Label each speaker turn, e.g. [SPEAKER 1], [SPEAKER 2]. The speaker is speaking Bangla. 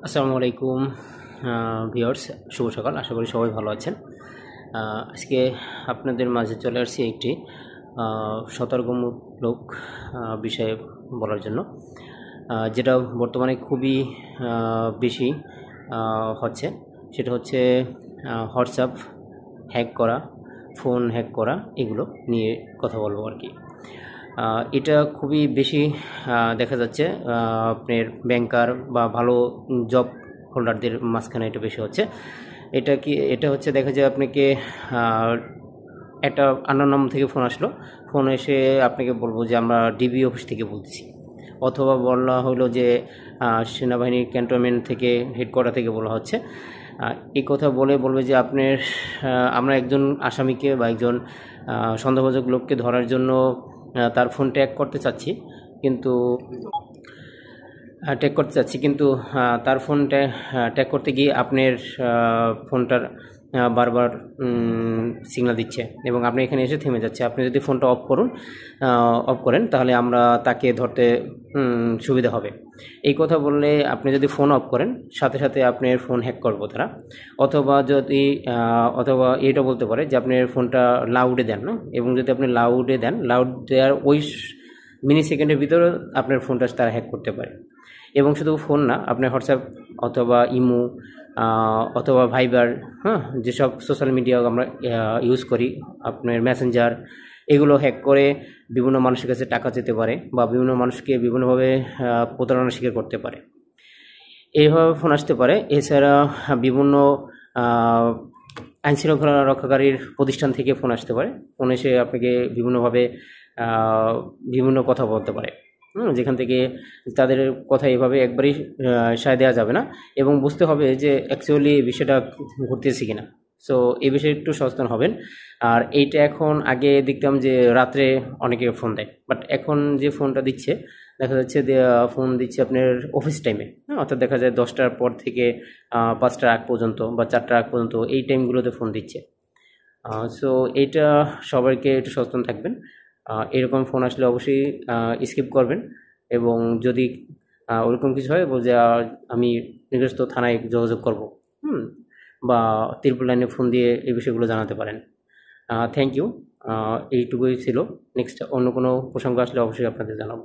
[SPEAKER 1] আসসালামু আলাইকুম ভিউয়ার্স, শুভ সকাল। আশা করি সবাই ভালো আছেন। আজকে আপনাদের মাঝে চলে আসছি একটি সতর্কমূলক বিষয়ে বলার জন্য, যেটা বর্তমানে খুবই বেশি হচ্ছে। সেটা হচ্ছে হোয়াটসঅ্যাপ হ্যাক করা, ফোন হ্যাক করা, এগুলো নিয়ে কথা বলবো আর কি। এটা খুবই বেশি দেখা যাচ্ছে আপনার ব্যাংকার বা ভালো জব হোল্ডারদের মাঝখানে এটা বেশি হচ্ছে। এটা হচ্ছে দেখা যায় আপনাকে একটা আননোন নাম্বার থেকে ফোন আসলো, ফোন এসে আপনাকে বলবো যে আমরা ডিবি অফিস থেকে বলতেছি, অথবা বলা হলো যে সেনাবাহিনীর ক্যান্টনমেন্ট থেকে, হেডকোয়ার্টার থেকে বলা হচ্ছে। এই কথা বলবে যে আমরা একজন আসামিকে বা একজন সন্দেহভাজন লোককে ধরার জন্য তার ফোন ট্র্যাক করতে চাচ্ছি, কিন্তু তার ফোন ট্র্যাক করতে গিয়ে আপনার ফোনটার বারবার সিগন্যাল দিচ্ছে এবং আপনি এখানে এসে থেমে যাচ্ছে। আপনি যদি ফোনটা অফ করেন তাহলে আমরা তাকে ধরতে সুবিধা হবে। এই কথা বললে আপনি যদি ফোন অফ করেন, সাথে সাথে আপনার ফোন হ্যাক করবো তারা। অথবা এটা বলতে পারে যে আপনার ফোনটা লাউডে দেন না, এবং যদি আপনি লাউড দেওয়ার ওই মিনি সেকেন্ডের ভিতরে আপনার ফোনটা তারা হ্যাক করতে পারে। এবং শুধু ফোন না, আপনার হোয়াটসঅ্যাপ অথবা ইমো অথবা ভাইবার, যেসব সোশ্যাল মিডিয়া আমরা ইউজ করি, আপনার মেসেঞ্জার, এগুলো হ্যাক করে বিভিন্ন মানুষের কাছে টাকা যেতে পারে বা বিভিন্ন মানুষকে বিভিন্নভাবে প্রতারণার শিকার করতে পারে। এইভাবে ফোন আসতে পারে। এছাড়া বিভিন্ন আইনশৃঙ্খলা রক্ষাকারীর প্রতিষ্ঠান থেকে ফোন আসতে পারে। ফোন এসে আপনাকে বিভিন্নভাবে বিভিন্ন কথা বলতে পারে, যেখান থেকে তাদের কথা এভাবে একবারই সায় দেওয়া যাবে না, এবং বুঝতে হবে যে অ্যাকচুয়ালি এই বিষয়টা ঘটতেছে কিনা। সো এই বিষয়ে একটু সচেতন হবেন। আর এইটা এখন আগে দেখতাম যে রাত্রে অনেকে ফোন দেয়, বাট এখন যে ফোনটা দিচ্ছে দেখা যাচ্ছে ফোন দিচ্ছে আপনার অফিস টাইমে, অর্থাৎ দেখা যায় 10টার পর থেকে 5টার আগ পর্যন্ত বা 4টার আগ পর্যন্ত এই টাইমগুলোতে ফোন দিচ্ছে। সো এইটা সবাইকে একটু সচেতন থাকবেন। এরকম ফোন আসলে অবশ্যই স্কিপ করবেন, এবং যদি ওরকম কিছু হয় বলছে আমি নিকটস্থ থানায় যোগাযোগ করব, বা ত্রিপল লাইনে ফোন দিয়ে এই বিষয়গুলো জানাতে পারেন। Thank you. এইটুকুই ছিল। নেক্সট অন্য কোনো প্রসঙ্গ আসলে অবশ্যই আপনাদের জানাবো।